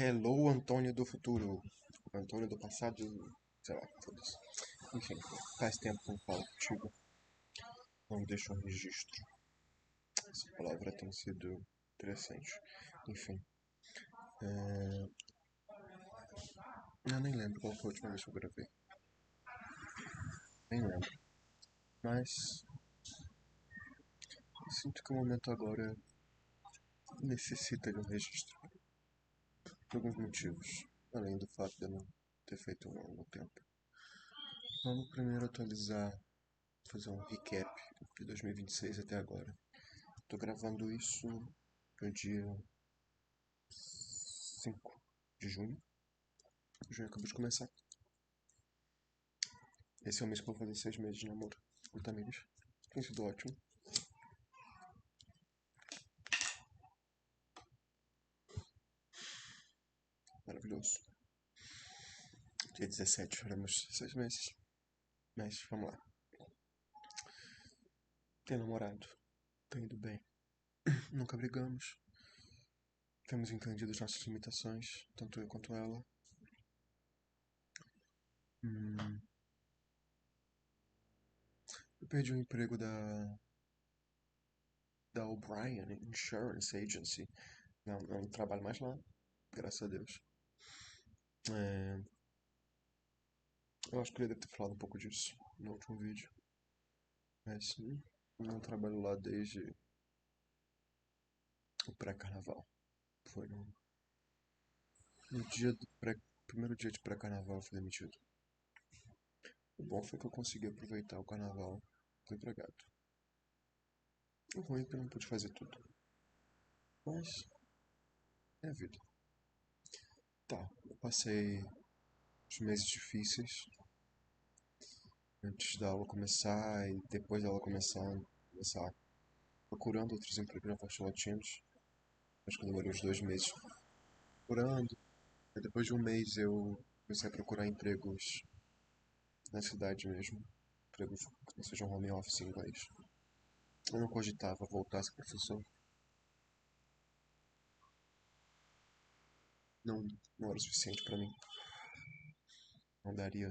Hello, Antônio do futuro. Antônio do passado, sei lá, foda-se. Enfim, faz tempo que eu não falo contigo. Não deixa um registro. Essa palavra tem sido interessante. Enfim. Eu nem lembro qual foi a última vez que eu gravei. Nem lembro. Mas sinto que o momento agora necessita de um registro. Por alguns motivos. Além do fato de eu não ter feito um ao longo tempo. Vamos primeiro atualizar, fazer um recap de 2026 até agora. Tô gravando isso no dia 5 de junho. Junho acabou de começar. Esse é o mês que eu vou fazer 6 meses de namoro com o Tamires. Tem sido ótimo. Maravilhoso. Dia 17 faremos 6 meses. Mas vamos lá. Tenho namorado. Tá indo bem. Nunca brigamos. Temos entendido as nossas limitações, tanto eu quanto ela. Eu perdi o emprego da O'Brien Insurance Agency. Não trabalho mais lá, graças a Deus. Eu acho que ele deve ter falado um pouco disso no último vídeo. Mas não trabalho lá desde o pré-carnaval. Foi no dia do primeiro dia de pré-carnaval eu fui demitido. O bom foi que eu consegui aproveitar o carnaval com empregado. O ruim é que eu não pude fazer tudo. Mas é a vida. Tá, eu passei os meses difíceis antes da aula começar e depois da aula começar procurando outros empregos na Forte Latinos. Acho que eu demorei uns 2 meses procurando. E depois de um mês eu comecei a procurar empregos na cidade mesmo. Empregos que não sejam home office em inglês. Eu não cogitava voltar a ser professor. Não, não era o suficiente para mim. Não daria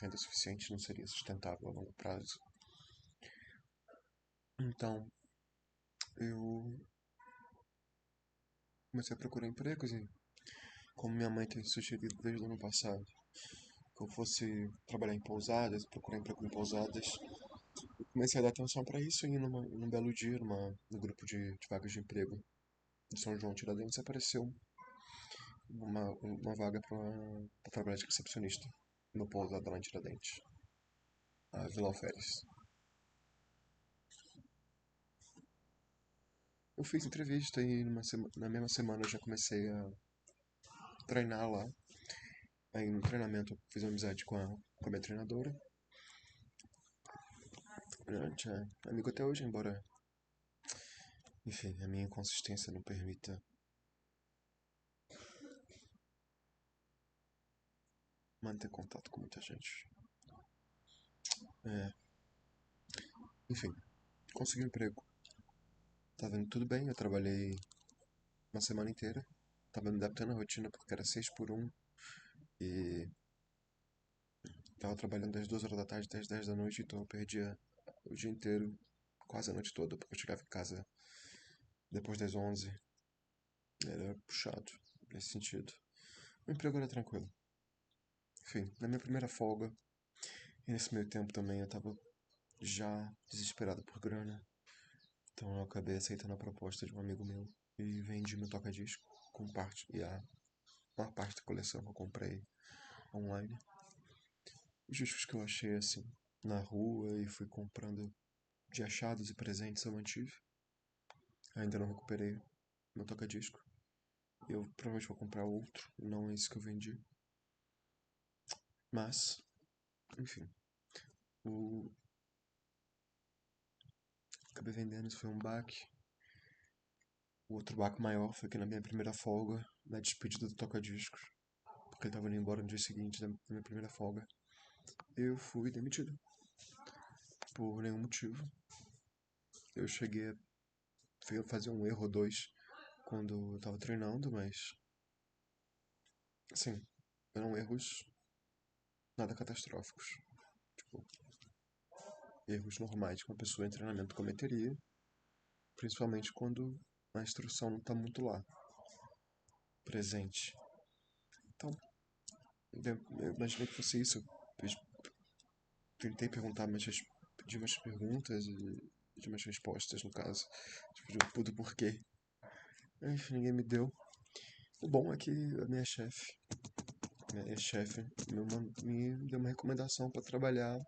renda suficiente, não seria sustentável a longo prazo. Então, eu comecei a procurar empregos e, como minha mãe tem sugerido desde o ano passado, que eu fosse trabalhar em pousadas, procurar emprego em pousadas, eu comecei a dar atenção para isso e num belo dia, no grupo de vagas de emprego de São João Tiradentes, apareceu uma vaga para trabalhar de recepcionista no pousada lá em Tiradentes, a Vila Alferes. Eu fiz entrevista e na mesma semana eu já comecei a treinar lá. Aí no treinamento eu fiz uma amizade com a minha treinadora. A gente é amigo até hoje, embora, enfim, a minha inconsistência não permita manter contato com muita gente. É, enfim, consegui um emprego. Tava indo tudo bem, eu trabalhei uma semana inteira. Tava me adaptando à rotina porque era 6 por 1 e tava trabalhando das 2 horas da tarde até as 10 da noite, então eu perdia o dia inteiro, quase a noite toda, porque eu chegava em casa depois das 11. Era puxado nesse sentido. O emprego era tranquilo. Enfim, na minha primeira folga, e nesse meio tempo também eu tava já desesperado por grana. Então eu acabei aceitando a proposta de um amigo meu e vendi meu toca-disco com parte e a maior parte da coleção que eu comprei online. Os discos que eu achei assim na rua e fui comprando de achados e presentes eu mantive. Ainda não recuperei meu toca-disco. Eu provavelmente vou comprar outro, não esse que eu vendi. Mas, enfim, o acabei vendendo, isso foi um baque. O outro baque maior foi que na minha primeira folga, na despedida do toca-discos, porque ele tava indo embora no dia seguinte da minha primeira folga, eu fui demitido. Por nenhum motivo. Eu cheguei a fazer um erro ou dois quando eu tava treinando, mas Assim, eram erros nada catastróficos. Tipo, erros normais que uma pessoa em treinamento cometeria, principalmente quando a instrução não está muito lá, presente. Então, eu imaginei que fosse isso. Eu tentei perguntar, mas pedi umas perguntas e pedi umas respostas, no caso. Tipo, do porquê. Enfim, ninguém me deu. O bom é que a minha ex-chefe, me deu uma recomendação para trabalhar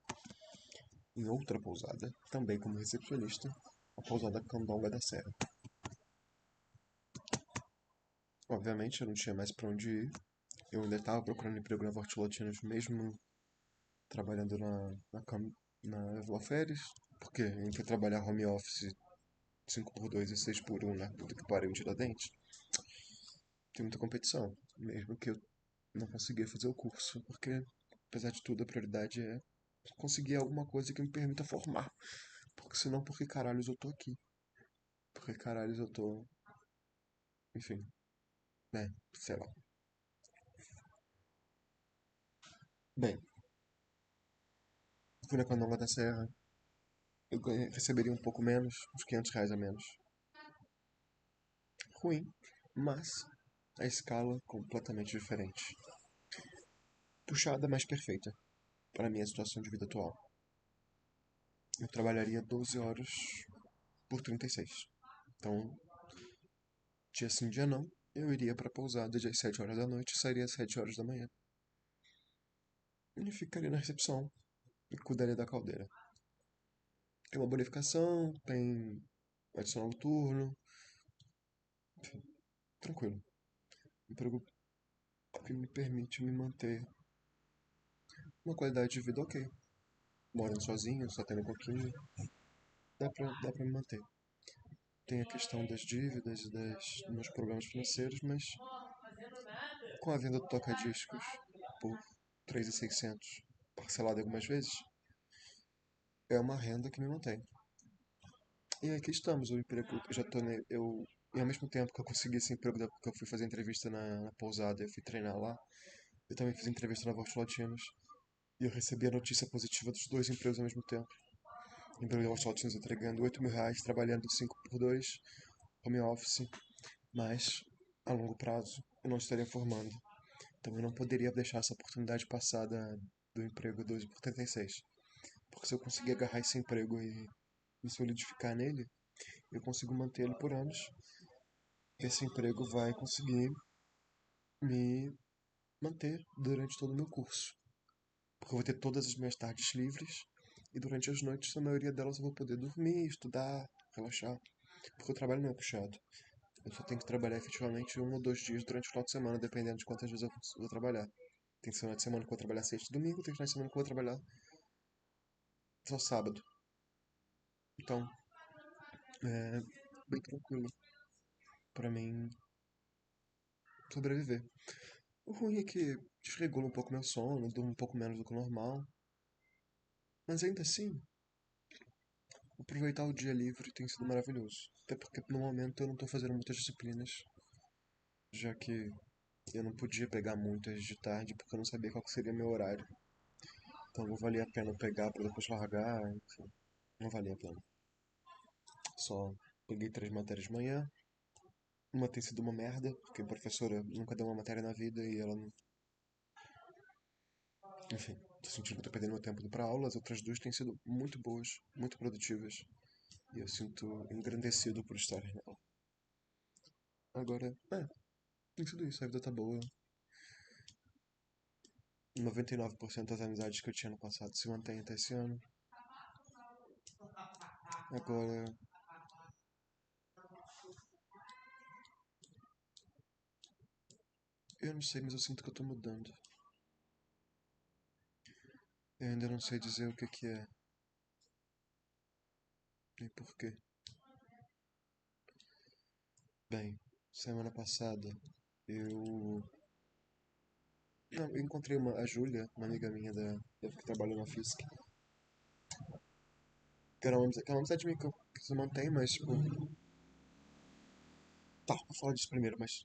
em outra pousada, também como recepcionista, a pousada Candonga da Serra. Obviamente eu não tinha mais para onde ir, eu ainda estava procurando emprego na Vortilotinos, mesmo trabalhando na Laférias, porque entre trabalhar home office 5x2 e 6x1 na puta que pariu de Tiradentes, tem muita competição, mesmo que eu não conseguia fazer o curso, porque apesar de tudo a prioridade é conseguir alguma coisa que me permita formar, porque senão por que caralhos eu tô aqui? Por que caralhos eu tô, enfim, né, sei lá. Bem, fui na Candonga da Serra, receberia um pouco menos, uns R$ 500 a menos. Ruim, mas a escala completamente diferente. Puxada, mas perfeita para a minha situação de vida atual. Eu trabalharia 12 horas por 36. Então, dia sim, dia não, eu iria para a pousada às 7 horas da noite e sairia às 7 horas da manhã. E ficaria na recepção e cuidaria da caldeira. Tem uma bonificação, tem adicional noturno, enfim, tranquilo. Um emprego que me permite me manter uma qualidade de vida ok. Morando sozinho, só tendo um pouquinho, dá pra me manter. Tem a questão das dívidas e dos meus problemas financeiros, mas com a venda do toca-discos por 3.600, parcelado algumas vezes, é uma renda que me mantém. E aqui estamos, o emprego, eu já tô, e ao mesmo tempo que eu consegui esse emprego, que eu fui fazer entrevista na pousada, eu fui treinar lá, eu também fiz entrevista na Vox Latinos, e eu recebi a notícia positiva dos dois empregos ao mesmo tempo. Emprego da Vox Latinos entregando R$ 8.000, trabalhando 5x2, home office, mas a longo prazo eu não estaria formando. Então eu não poderia deixar essa oportunidade passada do emprego 12 por 36. Porque se eu conseguir agarrar esse emprego e me solidificar nele, eu consigo manter ele por anos. Esse emprego vai conseguir me manter durante todo o meu curso. Porque eu vou ter todas as minhas tardes livres e durante as noites, a maioria delas eu vou poder dormir, estudar, relaxar. Porque o trabalho não é puxado. Eu só tenho que trabalhar efetivamente 1 ou 2 dias durante o final de semana, dependendo de quantas vezes eu vou trabalhar. Tem final de semana que eu vou trabalhar sexta e domingo, tem final de semana que eu vou trabalhar só sábado. Então, é bem tranquilo pra mim sobreviver. O ruim é que desregula um pouco meu sono, durmo um pouco menos do que o normal. Mas ainda assim, aproveitar o dia livre tem sido maravilhoso. Até porque no momento eu não tô fazendo muitas disciplinas, já que eu não podia pegar muitas de tarde porque eu não sabia qual que seria meu horário. Então não valia a pena pegar pra depois largar, enfim, não valia a pena. Só peguei 3 matérias de manhã. Uma tem sido uma merda, porque a professora nunca deu uma matéria na vida e ela não. Enfim, tô sentindo que tô perdendo meu tempo indo pra aula. As outras duas têm sido muito boas, muito produtivas. E eu sinto engrandecido por estar nela. Agora, tem sido isso. A vida tá boa. 99% das amizades que eu tinha no passado se mantém até esse ano. Agora, eu não sei, mas eu sinto que eu tô mudando. Eu ainda não sei dizer o que que é, nem porquê. Bem, semana passada eu. Não, eu encontrei a Júlia, uma amiga minha que trabalha na FISC. Que é uma amizade minha que se mantém, mas tipo. Tá, vou falar disso primeiro, mas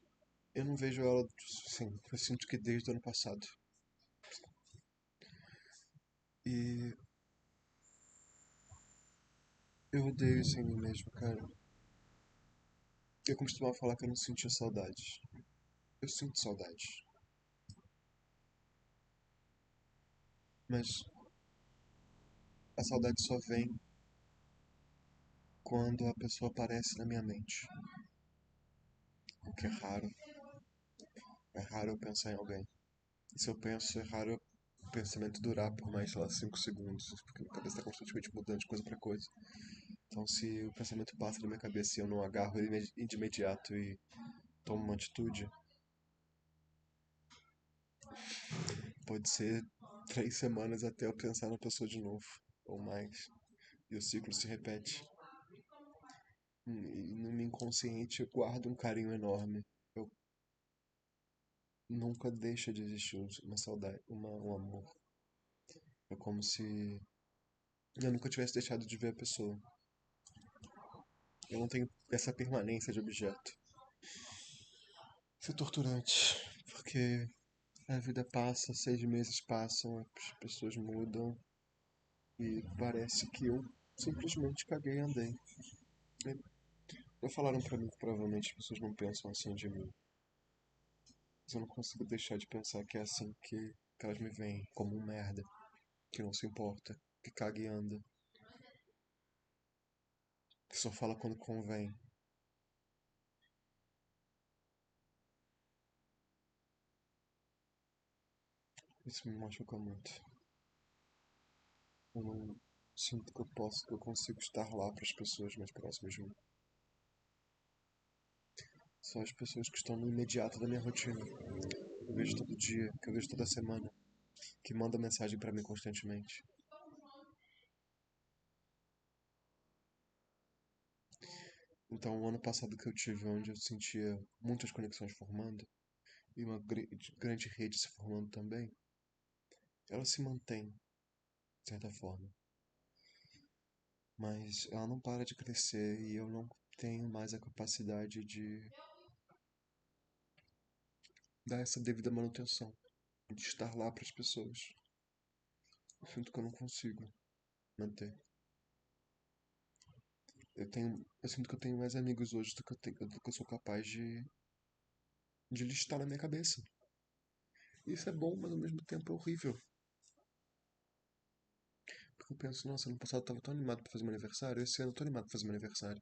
Eu não vejo ela, assim, eu sinto que desde o ano passado. E eu odeio isso em mim mesmo, cara. Eu costumava falar que eu não sentia saudade. Eu sinto saudade. Mas a saudade só vem quando a pessoa aparece na minha mente. O que é raro. É raro eu pensar em alguém. E se eu penso, é raro o pensamento durar por mais, sei lá, 5 segundos. Porque minha cabeça está constantemente mudando de coisa pra coisa. Então, se o pensamento passa na minha cabeça e eu não agarro ele de imediato e tomo uma atitude, pode ser 3 semanas até eu pensar na pessoa de novo, ou mais. E o ciclo se repete. E no meu inconsciente eu guardo um carinho enorme. Eu nunca deixa de existir uma saudade, um amor. É como se eu nunca tivesse deixado de ver a pessoa. Eu não tenho essa permanência de objeto. Isso é torturante, porque a vida passa, 6 meses passam, as pessoas mudam e parece que eu simplesmente caguei e andei. Já falaram pra mim que provavelmente as pessoas não pensam assim de mim. Mas eu não consigo deixar de pensar que é assim que elas me veem, como um merda, que não se importa, que caga e anda, que só fala quando convém. Isso me machuca muito. Eu não sinto que eu posso, que eu consigo estar lá para as pessoas mais próximas de mim. São as pessoas que estão no imediato da minha rotina. Que eu vejo todo dia, que eu vejo toda semana, que mandam mensagem para mim constantemente. Então, o ano passado que eu tive, onde eu sentia muitas conexões formando, e uma grande rede se formando também, ela se mantém, de certa forma. Mas ela não para de crescer e eu não tenho mais a capacidade de dar essa devida manutenção, de estar lá para as pessoas. Eu sinto que eu não consigo manter. Eu sinto que eu tenho mais amigos hoje do que eu sou capaz de listar na minha cabeça. Isso é bom, mas ao mesmo tempo é horrível. Porque eu penso, nossa, ano passado eu tava tão animado pra fazer meu aniversário, esse ano eu tô animado pra fazer meu aniversário.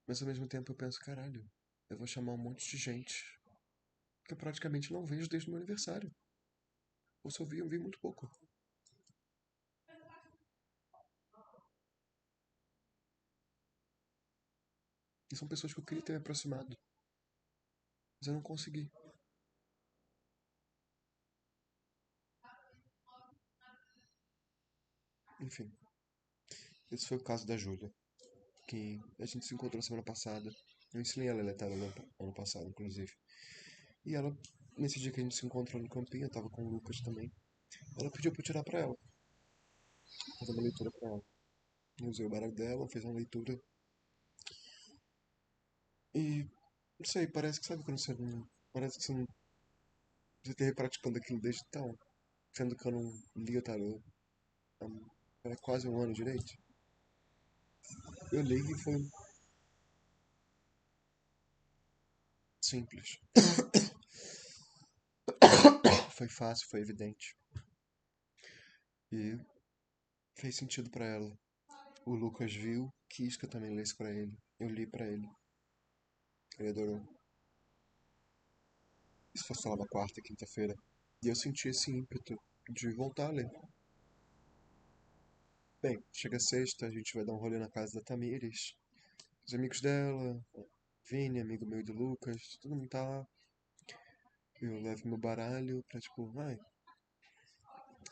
Mas ao mesmo tempo eu penso, caralho, eu vou chamar um monte de gente que eu praticamente não vejo desde o meu aniversário. Ou se eu vi muito pouco. E são pessoas que eu queria ter me aproximado, mas eu não consegui. Enfim, esse foi o caso da Júlia, que a gente se encontrou semana passada. Eu ensinei ela a letrar ano passado, inclusive. E ela, nesse dia que a gente se encontrou no campinho, eu tava com o Lucas também. Ela pediu pra eu tirar pra ela, fazer uma leitura pra ela. Eu usei o baralho dela, fez uma leitura. E, não sei, parece que sabe quando você não. Parece que você não. Você esteja praticando aquilo desde então, sendo que eu não li o tarô há quase um ano direito. Eu li e foi simples. Foi fácil, foi evidente. E fez sentido pra ela. O Lucas viu, quis que eu também lesse pra ele. Eu li pra ele. Ele adorou. Isso foi só na quarta, quinta-feira. E eu senti esse ímpeto de voltar a ler. Bem, chega sexta, a gente vai dar um rolê na casa da Tamires. Os amigos dela, Vini, amigo meu e do Lucas, todo mundo tá lá. Eu levo meu baralho pra tipo, ai,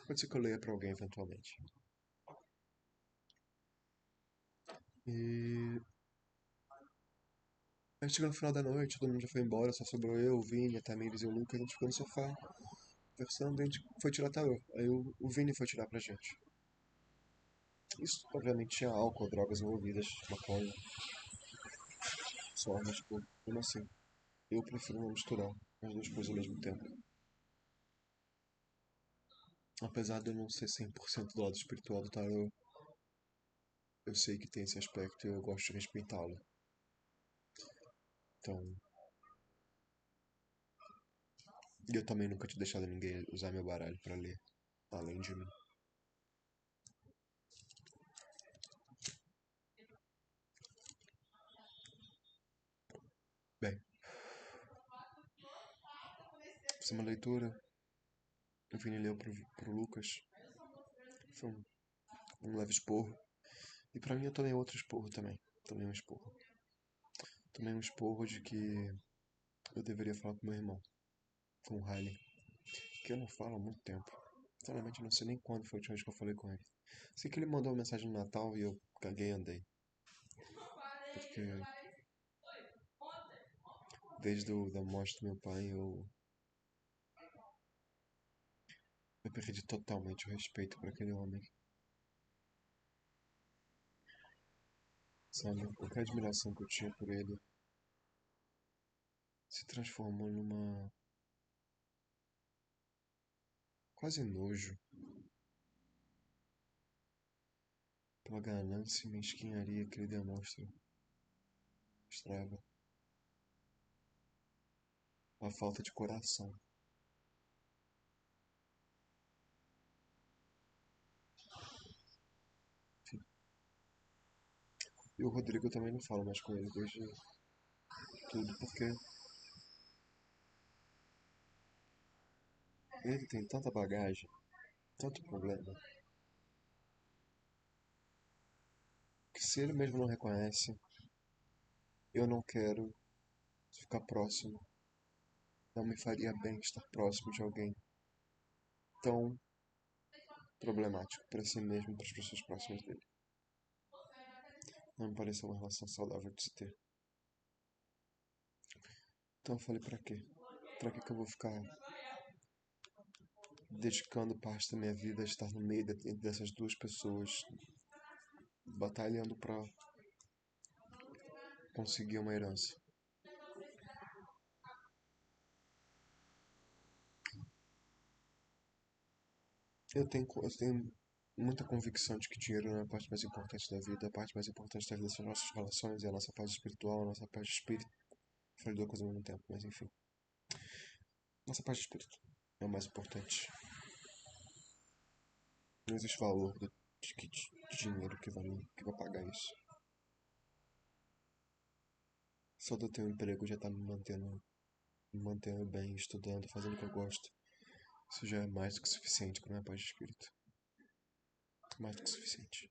pode ser que eu leia pra alguém eventualmente. E aí chegou no final da noite, todo mundo já foi embora, só sobrou eu, o Vini, a Tamires e o Lucas, a gente ficou no sofá, conversando, e a gente foi tirar tarô. Aí o Vini foi tirar pra gente. Isso, obviamente, tinha álcool, drogas envolvidas, maconha, só, mas tipo, como assim? Eu prefiro não misturar as duas coisas ao mesmo tempo. Apesar de eu não ser 100% do lado espiritual do tarô, eu sei que tem esse aspecto e eu gosto de respeitá-lo. Então, e eu também nunca tinha deixado ninguém usar meu baralho pra ler, além de mim. Bem, fiz uma leitura, o Vini leu pro Lucas, foi um leve esporro. E pra mim eu tomei outro esporro também. Tomei um esporro. Tomei um esporro de que eu deveria falar com meu irmão, com o Riley, que eu não falo há muito tempo. Sinceramente, eu não sei nem quando foi a última vez que eu falei com ele. Sei que ele mandou uma mensagem no Natal e eu caguei e andei. Porque desde da morte do meu pai eu perdi totalmente o respeito por aquele homem. Sabe? Qualquer admiração que eu tinha por ele se transformou numa quase nojo pela ganância e mesquinharia que ele demonstra. Mostrava a falta de coração. Enfim. E o Rodrigo também não fala mais com ele desde tudo, porque ele tem tanta bagagem, tanto problema, que se ele mesmo não reconhece, eu não quero ficar próximo. Não me faria bem estar próximo de alguém tão problemático para si mesmo e para as pessoas próximas dele. Não me pareceu uma relação saudável de se ter. Então eu falei, pra quê? Pra que eu vou ficar dedicando parte da minha vida a estar no meio dessas duas pessoas, batalhando pra conseguir uma herança? Eu tenho muita convicção de que dinheiro não é a parte mais importante da vida. A parte mais importante da vida são nossas relações e a nossa paz espiritual, a nossa paz de espírito. Falei duas coisas ao mesmo tempo, mas enfim. Nossa paz de espírito é o mais importante. Não existe valor de dinheiro que vai pagar isso. Só de eu ter um emprego já tá me mantendo bem, estudando, fazendo o que eu gosto. Isso já é mais do que suficiente para minha paz de espírito. Mais do que suficiente.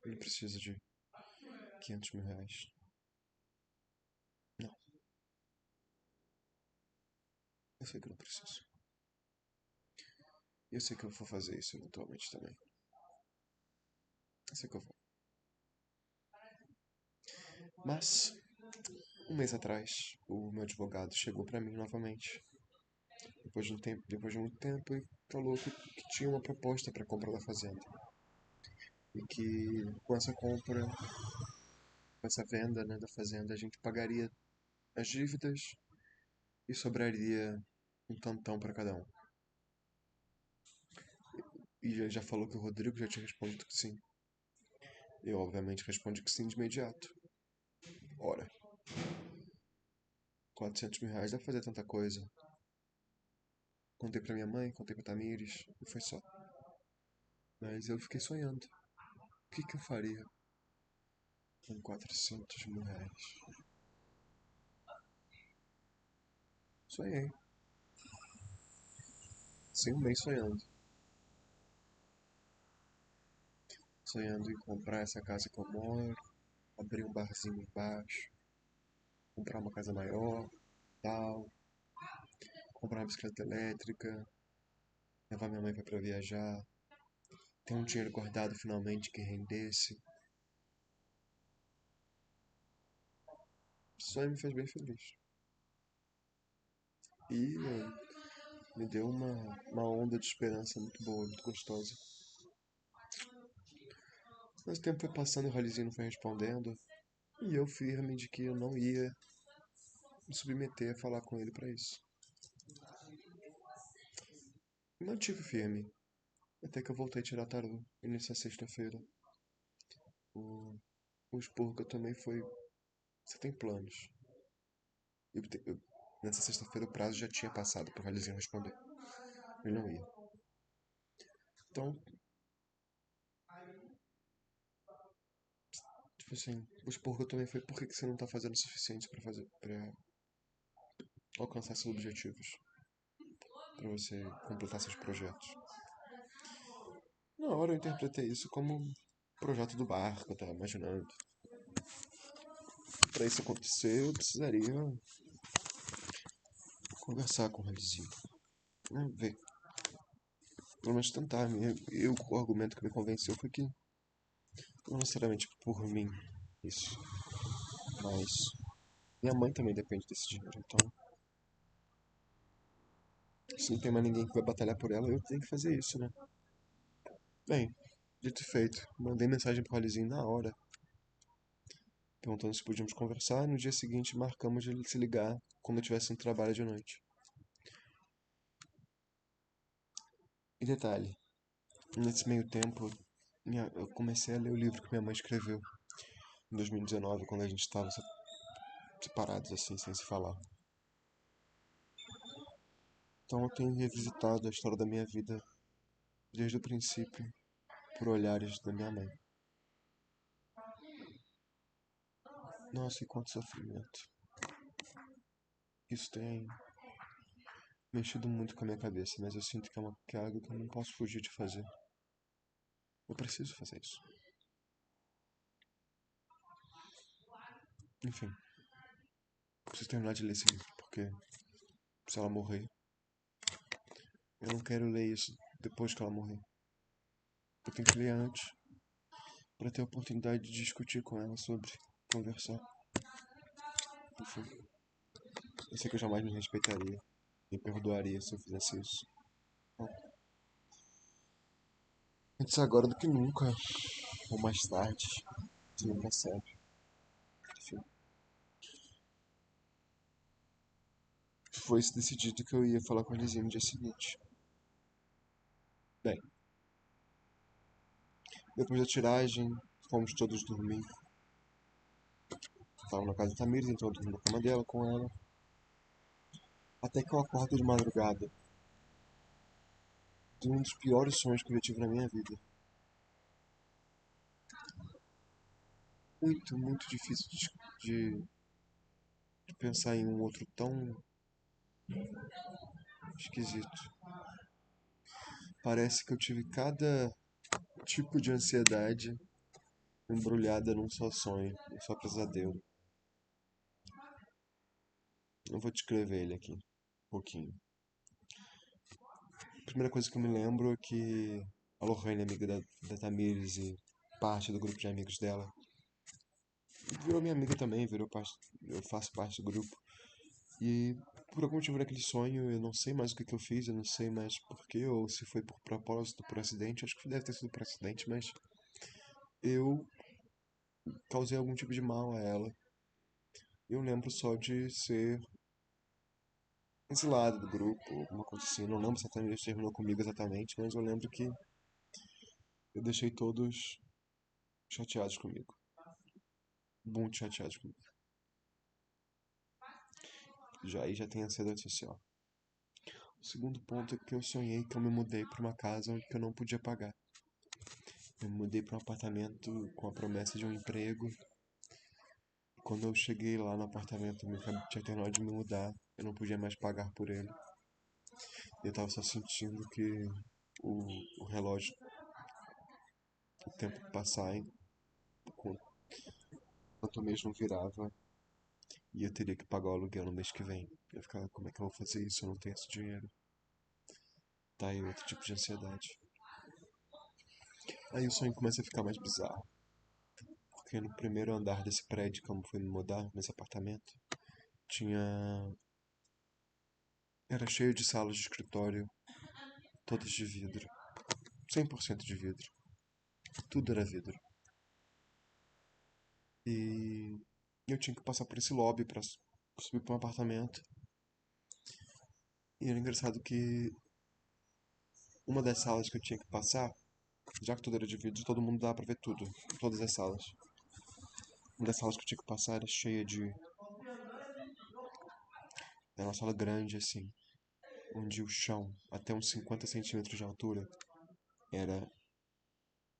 Eu não preciso de 500 mil reais. Não, eu sei que eu não preciso. E eu sei que eu vou fazer isso eventualmente também. Eu sei que eu vou. Mas, um mês atrás, o meu advogado chegou para mim novamente. Depois de muito tempo, e falou que tinha uma proposta para compra da fazenda. E que com essa compra, com essa venda, né, da fazenda, a gente pagaria as dívidas e sobraria um tantão para cada um. E já falou que o Rodrigo já tinha respondido que sim. Eu, obviamente, respondi que sim de imediato. Ora, 400 mil reais dá pra fazer tanta coisa. Contei pra minha mãe, contei pra Tamires, e foi só. Mas eu fiquei sonhando. O que que eu faria com 400 mil reais? Sonhei. Sem um mês sonhando. Sonhando em comprar essa casa que eu moro, abrir um barzinho embaixo, comprar uma casa maior, tal, comprar uma bicicleta elétrica, levar minha mãe pra viajar, ter um dinheiro guardado finalmente que rendesse. Isso aí me fez bem feliz. E me deu uma onda de esperança muito boa, muito gostosa. Mas o tempo foi passando e o Ralizinho não foi respondendo. E eu firme de que eu não ia me submeter a falar com ele pra isso. Me mantive firme, até que eu voltei a tirar tarô. E nessa sexta-feira, o, o esporro que eu tomei foi: você tem planos? Nessa sexta-feira o prazo já tinha passado pro Ralizinho responder. Ele não ia. Então, tipo assim, o esporro que eu tomei foi: por que você não tá fazendo o suficiente pra alcançar seus objetivos? Pra você completar seus projetos? Na hora eu interpretei isso como um projeto do barco, eu tava imaginando. Pra isso acontecer, eu precisaria conversar com o Ralizinho. Ver. Pelo menos tentar. O argumento que me convenceu foi que, não necessariamente por mim, isso. Mas minha mãe também depende desse dinheiro. Então, se não tem mais ninguém que vai batalhar por ela, eu tenho que fazer isso, né? Bem, dito e feito. Mandei mensagem pro Ralizinho na hora, perguntando se podíamos conversar. No dia seguinte, marcamos de ele se ligar quando eu tivesse um trabalho de noite. E detalhe, nesse meio tempo, eu comecei a ler o livro que minha mãe escreveu em 2019, quando a gente estava separados, assim, sem se falar. Então eu tenho revisitado a história da minha vida desde o princípio, por olhares da minha mãe. Nossa, e quanto sofrimento. Isso tem mexido muito com a minha cabeça, mas eu sinto que é algo que eu não posso fugir de fazer. Eu preciso fazer isso. Enfim, preciso terminar de ler esse livro, porque se ela morrer, eu não quero ler isso depois que ela morrer. Eu tenho que ler antes, para ter a oportunidade de discutir com ela sobre, conversar. Enfim, eu sei que eu jamais me respeitaria, me perdoaria se eu fizesse isso. Bom, antes agora do que nunca, ou mais tarde, se não percebe. Enfim, foi decidido que eu ia falar com a Lizinha no dia seguinte. Bem, depois da tiragem, fomos todos dormir. Estava na casa da Tamires, então eu dormi na cama dela com ela. Até que eu acordo de madrugada de um dos piores sonhos que eu já tive na minha vida. Muito, muito difícil de pensar em um outro tão esquisito. Parece que eu tive cada tipo de ansiedade embrulhada num só sonho, num só pesadelo. Eu vou descrever ele aqui, um pouquinho. A primeira coisa que eu me lembro é que a Lohane, amiga da Tamires e parte do grupo de amigos dela, virou minha amiga também, eu faço parte do grupo. E por algum motivo naquele sonho, eu não sei mais o que que eu fiz, eu não sei mais porquê, ou se foi por propósito, por acidente, acho que deve ter sido por acidente, mas eu causei algum tipo de mal a ela. Eu lembro só de ser exilado do grupo, alguma coisa assim. Não lembro exatamente se terminou comigo exatamente, mas eu lembro que eu deixei todos chateados comigo. Muito chateados comigo. Já tem ansiedade social. O segundo ponto é que eu sonhei que eu me mudei para uma casa que eu não podia pagar. Eu me mudei para um apartamento com a promessa de um emprego. Quando eu cheguei lá no apartamento, tinha terminado de me mudar, eu não podia mais pagar por ele. Eu tava só sentindo que o relógio, o tempo passar, enquanto o mês não virava, e eu teria que pagar o aluguel no mês que vem. Eu ficava: como é que eu vou fazer isso? Eu não tenho esse dinheiro. Tá aí outro tipo de ansiedade. Aí o sonho começa a ficar mais bizarro. Porque no primeiro andar desse prédio, como fui me mudar, nesse apartamento, tinha. Era cheio de salas de escritório, todas de vidro. 100% de vidro. Tudo era vidro. E eu tinha que passar por esse lobby subi para um apartamento. E era engraçado que uma das salas que eu tinha que passar, já que tudo era de vidro, todo mundo dava pra ver tudo, todas as salas. Uma das salas que eu tinha que passar era cheia de. Era uma sala grande, assim, onde o chão, até uns 50 centímetros de altura, era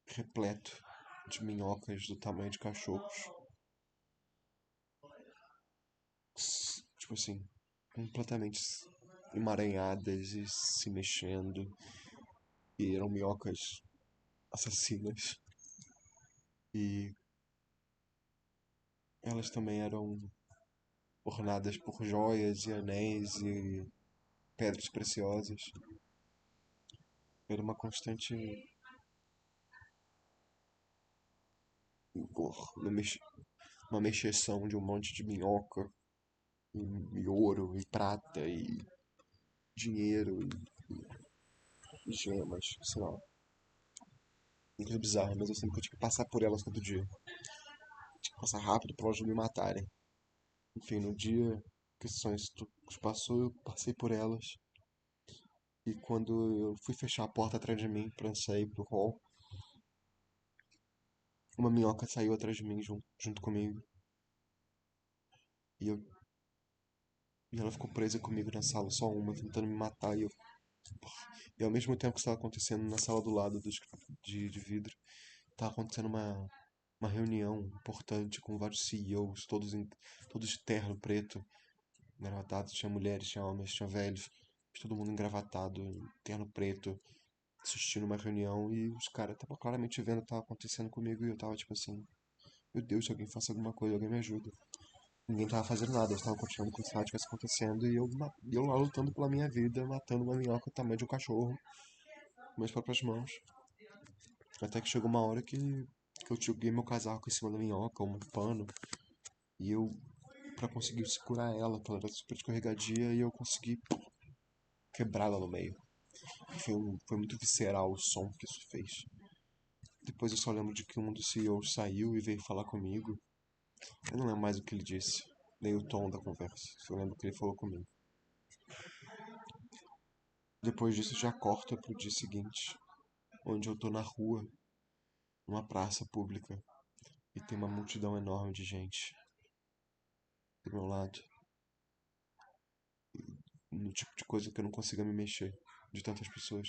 repleto de minhocas do tamanho de cachorros. Tipo assim, completamente emaranhadas e se mexendo. E eram minhocas assassinas. E elas também eram ornadas por joias e anéis e pedras preciosas. Era uma constante uma, uma mexeção de um monte de minhoca e ouro e prata e dinheiro e gemas, sei lá. Uma coisa bizarra, mas eu sempre que eu tinha que passar por elas todo dia. Tinha que passar rápido pra elas não me matarem. Enfim, no dia que esse sonho se passou, eu passei por elas. E quando eu fui fechar a porta atrás de mim pra sair pro hall, uma minhoca saiu atrás de mim junto comigo. E, eu, e ela ficou presa comigo na sala, só uma, tentando me matar. E ao mesmo tempo que isso estava acontecendo na sala do lado de vidro, estava acontecendo uma reunião importante com vários CEOs, todos de terno preto, engravatados. Tinha mulheres, tinha homens, tinha velhos, todo mundo engravatado, em terno preto, assistindo uma reunião. E os caras estavam claramente vendo o que estava acontecendo comigo. E eu tava tipo assim: meu Deus, se alguém faça alguma coisa, alguém me ajuda. Ninguém tava fazendo nada, eles estavam continuando como se nada tivesse acontecendo. E eu lá lutando pela minha vida, matando uma minhoca do tamanho de um cachorro com minhas próprias mãos. Até que chegou uma hora que eu joguei meu casaco em cima da minhoca, um pano, e eu, pra conseguir segurar ela, que ela era super escorregadia, e eu consegui quebrá-la no meio. Foi muito visceral o som que isso fez. Depois eu só lembro de que um dos CEOs saiu e veio falar comigo. Eu não lembro mais o que ele disse, nem o tom da conversa. Só lembro que ele falou comigo. Depois disso já corta pro dia seguinte, onde eu tô na rua, numa praça pública, e tem uma multidão enorme de gente do meu lado. No tipo de coisa que eu não consiga me mexer de tantas pessoas.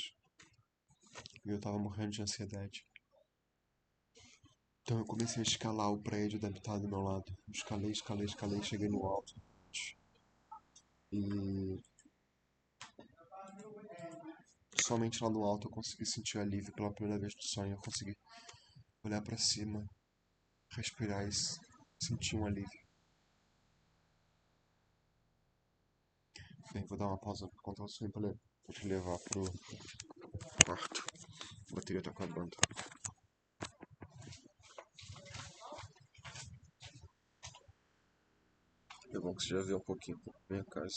E eu tava morrendo de ansiedade. Então eu comecei a escalar o prédio da metade do meu lado. Escalei, escalei, escalei, cheguei no alto. E somente lá no alto eu consegui sentir alívio pela primeira vez no sonho. Eu consegui olhar pra cima, respirar e sentir um alívio. Bem, vou dar uma pausa pra contar o sonho pra te levar pro quarto. A bateria tá acabando. É bom que você já viu um pouquinho da minha casa.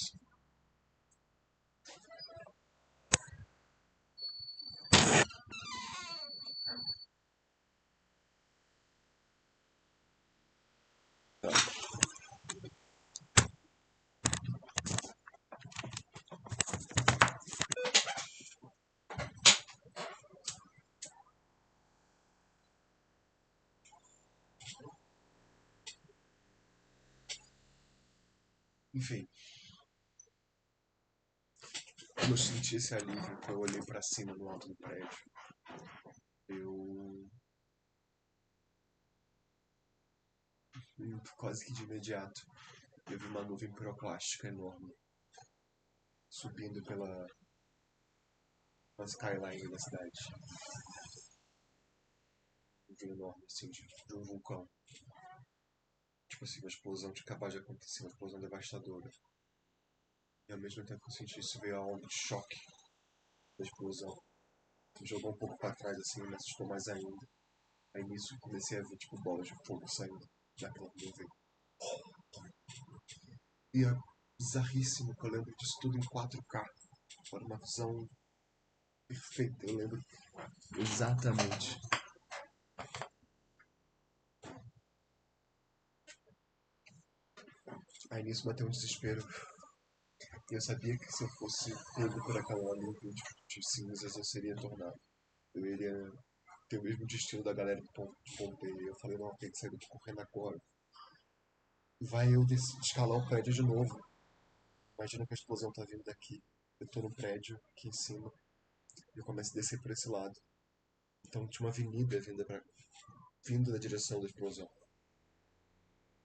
Tá. Enfim, quando eu senti esse alívio, que eu olhei pra cima no alto do prédio, eu quase que de imediato eu vi uma nuvem piroclástica enorme subindo pela skyline da cidade. Nuvem enorme, assim, de um vulcão. Tipo assim, uma explosão de capaz de acontecer, uma explosão devastadora. E ao mesmo tempo que eu senti isso, veio a onda de choque da explosão. Me jogou um pouco pra trás, assim, me assustou mais ainda. Aí nisso eu comecei a ver, tipo, bolas de fogo saindo daquela nuvem. E é bizarríssimo que eu lembro disso tudo em 4K. Foi uma visão perfeita, eu lembro exatamente. Aí nisso bateu um desespero. E eu sabia que se eu fosse pego por aquela nuvem de cinzas, eu seria tornado. Eu iria ter o mesmo destino da galera de Pompeia. Eu falei, não, tem que sair daqui correndo agora. Vai eu escalar o prédio de novo. Imagina que a explosão tá vindo daqui. Eu tô no prédio, aqui em cima, e eu começo a descer por esse lado. Então tinha uma avenida vindo da direção da explosão.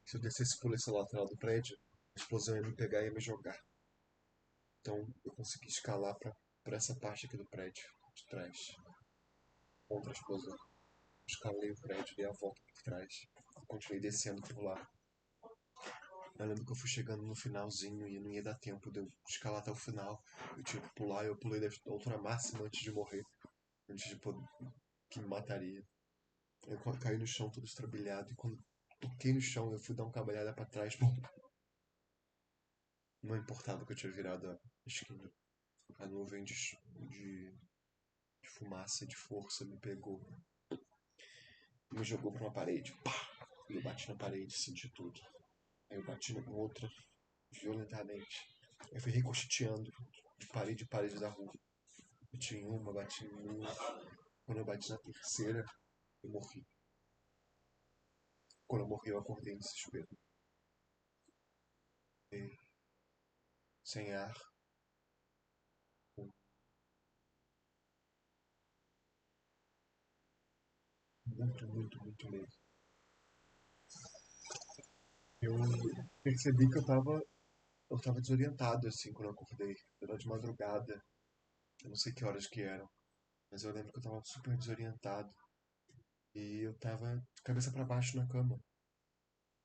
Se eu descesse por esse lateral do prédio, a explosão ia me pegar e ia me jogar. Então eu consegui escalar pra essa parte aqui do prédio, de trás, contra a explosão. Escalei o prédio, dei a volta por trás. Continuei descendo por lá. Eu lembro que eu fui chegando no finalzinho e não ia dar tempo de eu escalar até o final. Eu tinha que pular e eu pulei da altura máxima antes de morrer. Antes de poder, que me mataria. Eu caí no chão todo estrabilhado e quando toquei no chão eu fui dar uma cabalhada pra trás. Bom, não importava que eu tinha virado a esquina. A nuvem de fumaça, de força me pegou. Me jogou pra uma parede. Pá! E eu bati na parede, senti tudo. Aí eu bati na outra, violentamente. Eu fui ricocheteando de parede da rua. Bati em uma, bati em duas. Quando eu bati na terceira, eu morri. Quando eu morri, eu acordei em desespero. E, sem ar, com muito, muito, muito medo. Eu percebi que eu tava desorientado, assim, quando eu acordei. Era de madrugada. Eu não sei que horas que eram. Mas eu lembro que eu tava super desorientado. E eu tava de cabeça pra baixo na cama.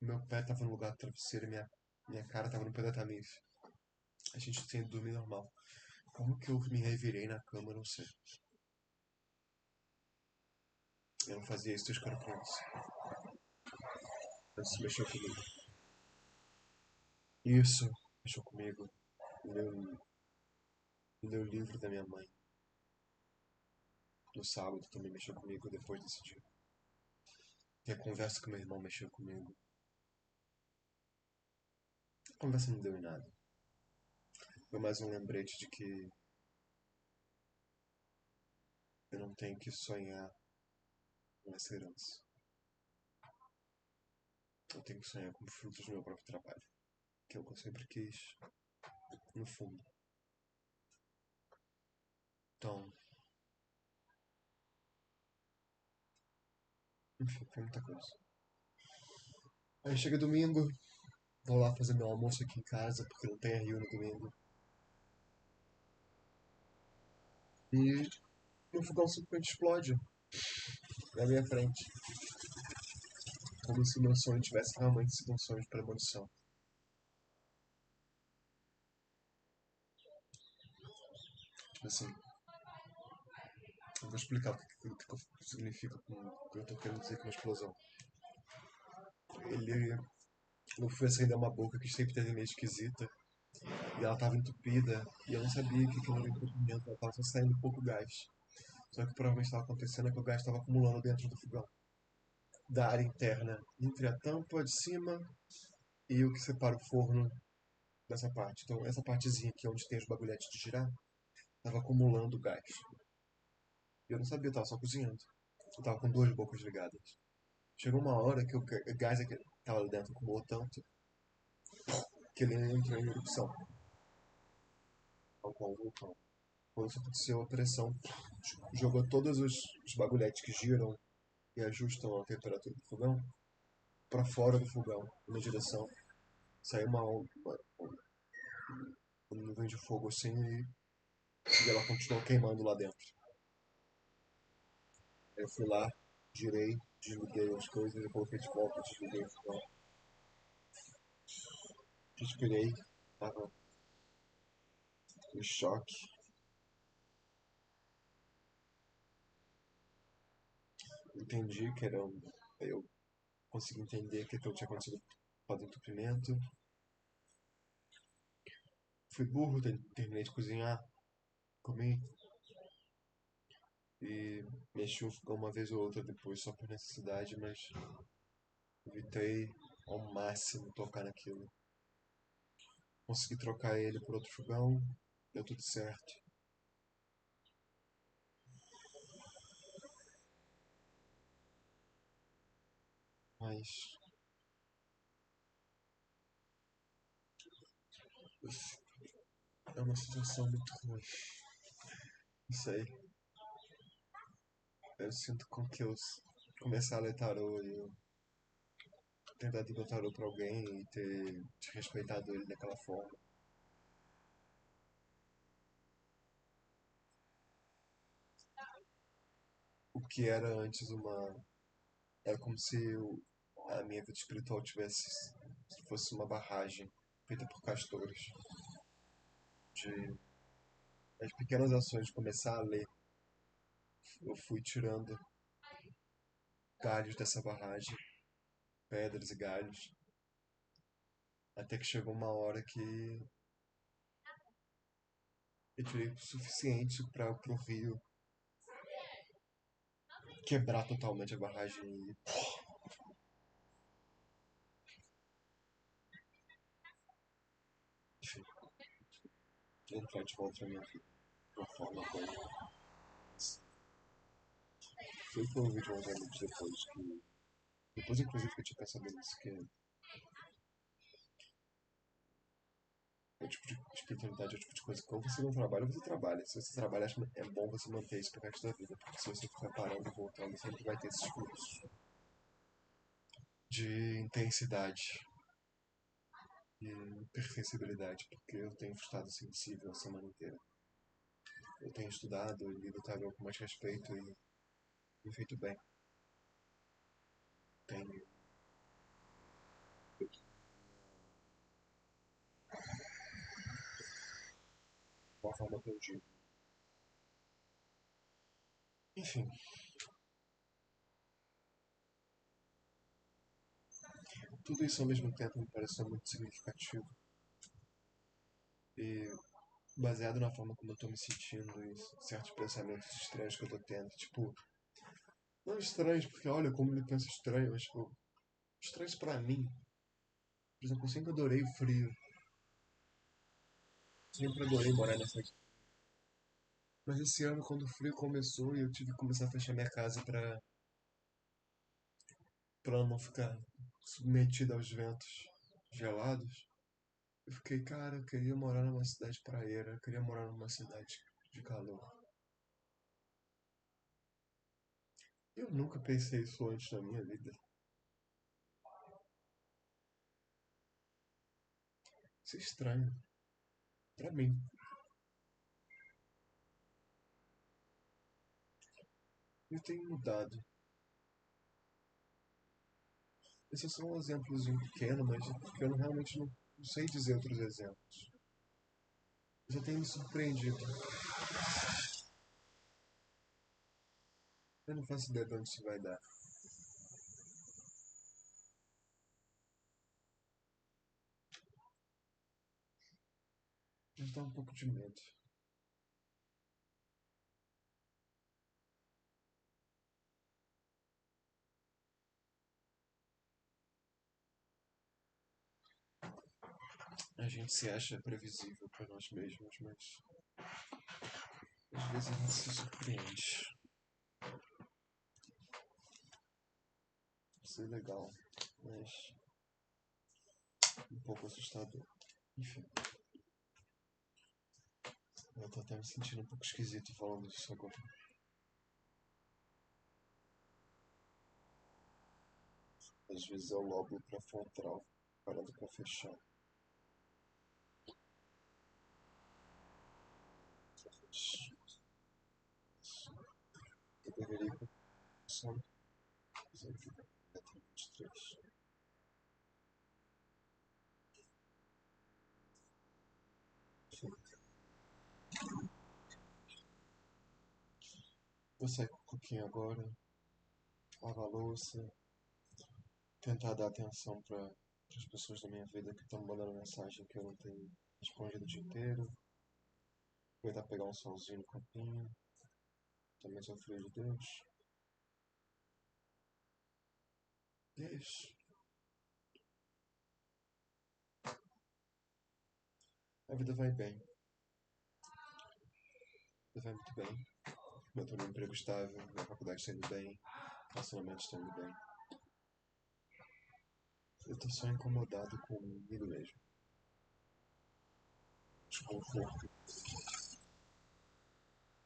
Meu pé tava no lugar do travesseiro e minha cara tava no pé da Tamif. A gente tinha ido dormir normal. Como que eu me revirei na cama, eu não sei. Eu não fazia isso desde que eu era criança. Isso mexeu comigo. Isso mexeu comigo. Leu, leu o livro da minha mãe. No sábado também mexeu comigo depois desse dia. E a conversa com meu irmão mexeu comigo. A conversa não deu em nada. Foi mais um lembrete de que eu não tenho que sonhar com essa herança. Eu tenho que sonhar com frutos do meu próprio trabalho. Que é o que eu sempre quis, no fundo. Então, enfim, foi muita coisa. Aí chega domingo, vou lá fazer meu almoço aqui em casa, porque não tem a Rio no domingo. E o fogão simplesmente explode na minha frente. Como se meu sonho tivesse realmente sido um sonho de premonição. Tipo assim, eu vou explicar o que significa o que eu tô querendo dizer com uma explosão. Ele. Eu fui sair de uma boca que sempre teve meio esquisita. E ela tava entupida. E eu não sabia que aquilo era entupimento. Ela tava só saindo pouco gás. Só que provavelmente estava acontecendo é que o gás estava acumulando dentro do fogão. Da área interna, entre a tampa de cima e o que separa o forno dessa parte. Então, essa partezinha aqui onde tem os bagulhetes de girar, estava acumulando gás. E eu não sabia, eu tava só cozinhando. Eu tava com duas bocas ligadas. Chegou uma hora que o gás que tava ali dentro acumulou tanto que ele entrou em erupção. Ao qual o vulcão. Quando isso aconteceu, a pressão jogou todos os bagulhetes que giram e ajustam a temperatura do fogão para fora do fogão, na direção. Saiu uma nuvem de fogo assim e ela continuou queimando lá dentro. Aí eu fui lá, girei, desliguei as coisas, eu coloquei de volta, desliguei o fogão, respirei, tava em choque. Entendi que era um. Aí eu consegui entender que aquilo tinha acontecido por causa do entupimento. Fui burro, terminei de cozinhar, comi e mexi o fogão uma vez ou outra depois, só por necessidade, mas evitei ao máximo tocar naquilo. Consegui trocar ele por outro fogão, deu tudo certo. Mas é uma situação muito ruim. Não sei. Eu sinto com que eu começar a ler tarô e eu tentar dar tarô pra alguém e ter desrespeitado ele daquela forma. O que era antes uma. Era como se a minha vida espiritual tivesse. Fosse uma barragem feita por castores. De as pequenas ações de começar a ler, eu fui tirando galhos dessa barragem, pedras e galhos, até que chegou uma hora que eu tirei o suficiente para o rio quebrar totalmente a barragem e, enfim, entrar de volta na minha vida de uma forma bem. Foi que eu ouvi de uns amigos depois que. Depois, inclusive, que eu tinha pensado nisso, que é o tipo de espiritualidade, é o tipo de coisa que ou você não trabalha ou você trabalha. Se você trabalha, acho que é bom você manter isso pro resto da vida, porque se você ficar parando e voltando, sempre vai ter esses fluxos de intensidade e hipersensibilidade, porque eu tenho estado sensível a semana inteira. Eu tenho estudado e lido tarô com mais respeito e me feito bem. Tenho uma forma que eu digo. Enfim, tudo isso ao mesmo tempo me pareceu muito significativo. E baseado na forma como eu tô me sentindo e certos pensamentos estranhos que eu tô tendo. Tipo, não estranhos, porque olha como ele pensa estranho, mas tipo, estranhos pra mim. Por exemplo, eu sempre adorei o frio. Sempre adorei morar nessa. Mas esse ano, quando o frio começou e eu tive que começar a fechar minha casa pra não ficar submetido aos ventos gelados, eu fiquei, cara, eu queria morar numa cidade praieira, eu queria morar numa cidade de calor. Eu nunca pensei isso antes na minha vida. Isso é estranho. Pra mim. Eu tenho mudado. Esse é só um exemplozinho pequeno, mas é porque eu realmente não sei dizer outros exemplos. Eu já tenho me surpreendido. Eu não faço ideia de onde isso vai dar. Mas dá um pouco de medo. A gente se acha previsível para nós mesmos, mas às vezes a gente se surpreende. Isso é legal, mas um pouco assustador. Enfim, eu tô até me sentindo um pouco esquisito falando disso agora. Às vezes é o lóbulo pré-frontal parando pra fechar. Eu deveria ir começando a fazer 23. Enfim, vou sair com um pouquinho agora, lavar a louça, tentar dar atenção para as pessoas da minha vida que estão me mandando mensagem que eu não tenho respondido o dia inteiro. Aproveitar pegar um solzinho no campinho, também sou filho de Deus. E é isso. A vida vai bem, a vida vai muito bem. Eu tô num emprego estável, minha faculdade está indo bem, relacionamento está indo bem. Eu tô só incomodado comigo mesmo. Desconforto,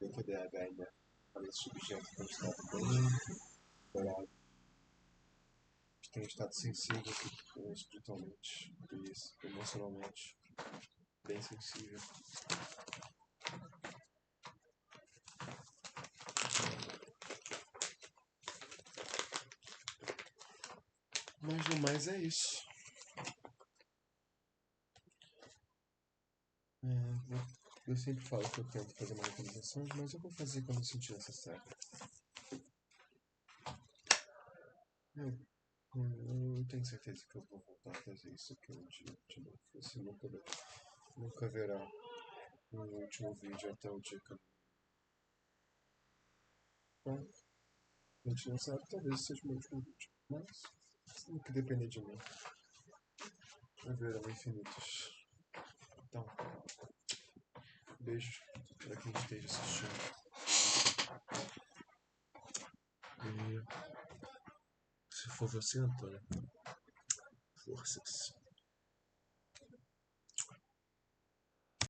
meu TDAH ainda parece subjetivo que eu estava bem explorado, tenho estado sensível espiritualmente e emocionalmente, bem sensível. Mas no mais é isso. Eu sempre falo que eu tento fazer manifestações, mas eu vou fazer quando eu sentir necessário. Eu, eu tenho certeza que eu vou voltar a fazer isso aqui um dia de novo. Você nunca verá um último vídeo até o dia que eu. Bom, a gente não sabe, talvez seja o meu último vídeo. Mas, no que depender de mim, haverão infinitos. Então, beijo para quem esteja assistindo. E se for você, Antônio, forças.